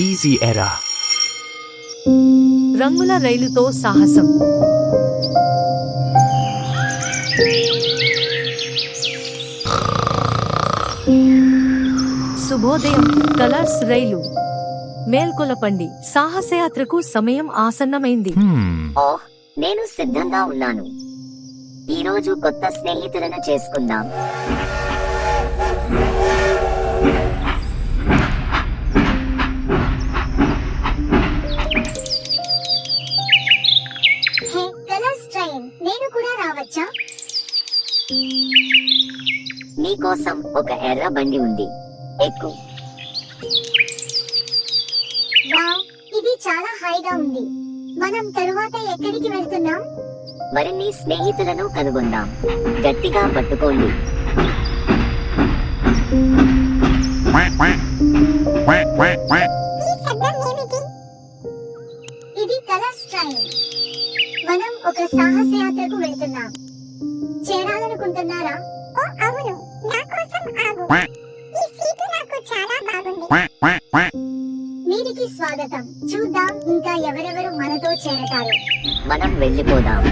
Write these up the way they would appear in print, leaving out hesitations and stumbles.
Easy ఎరా. రంగుల రైలుతో సాహసం. శుభోదయం. కలర్స్ రైలు మేల్కొలపండి, సాహసయాత్రకు సమయం ఆసన్నమైంది. ఓహ్, నేను సిద్ధంగా ఉన్నాను. ఈరోజు కొత్త స్నేహితులను చేసుకుందాం. హే కలర్స్ ట్రైన్, నేను కూడా రావచ్చా? నీకోసం ఒక ఎర్ర బండి ఉంది, ఎక్కు. వావ్, ఇది చాలా హాయిగా ఉంది. మనం తరువాత ఎక్కడికి వెళ్తున్నాం? మరిన్ని స్నేహితులను కనుగొందాం. గట్టిగా పట్టుకోండి. ఈ శబ్దం ఏమిటి? ఇది కలర్స్ ట్రైన్. మనం ఒక సాహసయాత్రకు వెళ్తున్నాం. చేరాలనుకుంటున్నారా? ఓ అవును, నా కోసం ఆగు. ఈ సీటు నాకు చాలా బాగుంది. వీరికి స్వాగతం. చూద్దాం ఇంకా ఎవరెవరు మనతో చేరతారు. మనం వెళ్ళిపోదాం.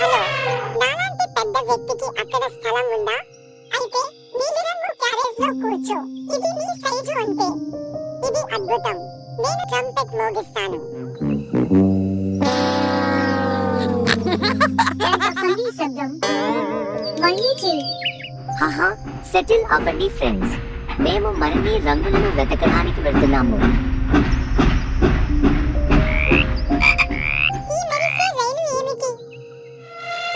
హలో, నాలాంటి పెద్ద వ్యక్తికి అక్కడ స్థలం ఉందా? అయితే నీలిరంగు క్యారేజ్ లో కూర్చో. ఇది నీ సైజు అంతే. ఇది అద్భుతం. నేను ట్రంపెట్ మోగిస్తాను. ఎంత ఫన్నీ శబ్దం. మళ్ళీ చెయ్యి. హహా, సెటిల్ అవ్వండి ఫ్రెండ్స్. మేము మరిన్ని రంగులను వెతకడానికి వెళ్తున్నాము. ఈ మెరిసే రైలు ఏమిటి?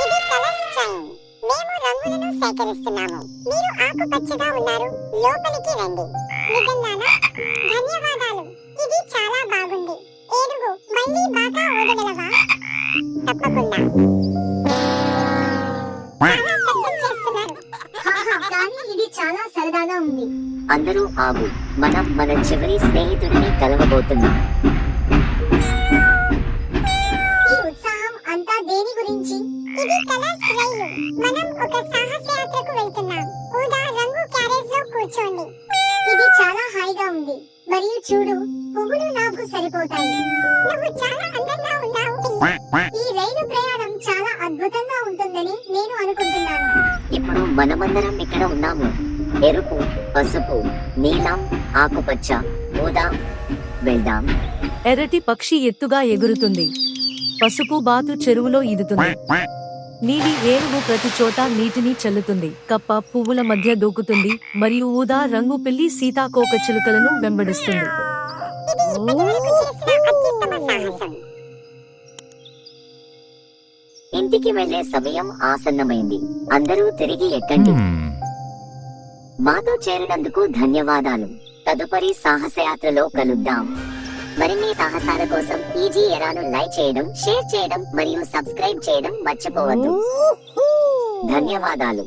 ఇది కలర్స్ ట్రైన్. మేము రంగులను సేకరిస్తున్నాము. మీరు ఆకుపచ్చగా ఉన్నారు. లోపలికి రండి. నిజంగానా? ధన్యవాదాలు. ఇది చాలా బాగుంది. ఏనుగు, మళ్ళీ బాగా ఊదగలవా? తప్పకుండా. చాలా శబ్దం చేస్తున్నారు. హాహా, కానీ ఇది చాలా సరదాగా ఉంది. అందరూ ఆగు, మనం మన చివరి స్నేహితుడిని కలవబోతున్నాం. ఈ ఉత్సాహం అంతా దేని గురించి? ఇది కలర్స్ రైలు. మనం ఒక సాహసయాత్రకు వెళ్తున్నాం. ఊదా రంగు క్యారేజ్ లో కూర్చోండి. ఇది చాలా హాయిగా ఉంది. మరియు చూడు, పువ్వులు నాకు సరిపోతాయి. నువ్వు చాలా అందంగా ఉన్నావు. ఈ రైలు ప్రయాణం చాలా అద్భుతంగా ఉంటుందని నేను అనుకుంటున్నాను. ఇప్పుడు మనమందరం ఇక్కడ ఉన్నాము. ఎరుపు, పసుపు, నీలం, ఆకుపచ్చ, ఊదా. వెళ్దాం. ఎర్రటి పక్షి ఎత్తుగా ఎగురుతుంది. పసుపు బాతు చెరువులో ఈదుతుంది. నీలి ఏనుగు ప్రతి చోట నీటిని చల్లుతుంది. కప్ప పువ్వుల మధ్య దూకుతుంది మరియు ఊదా రంగు పిల్లి సీతాకోక చిలుకలను వెంబడిస్తుంది. ఇది ఇప్పటివరకు చేసిన అత్యుత్తమ సాహసం. ఇంటికి వెళ్లే సమయం ఆసన్నమైంది. అందరూ తిరిగి ఎక్కండి. మాతో చేరినందుకు ధన్యవాదాలు. తదుపరి సాహసయాత్రలో కలుద్దాం. మరిన్ని సాహసాల కోసం ఈజీ ఎరాను లైక్ చేయడం, షేర్ చేయడం మరియు సబ్స్క్రైబ్ చేయడం మర్చిపోవద్దు. ధన్యవాదాలు.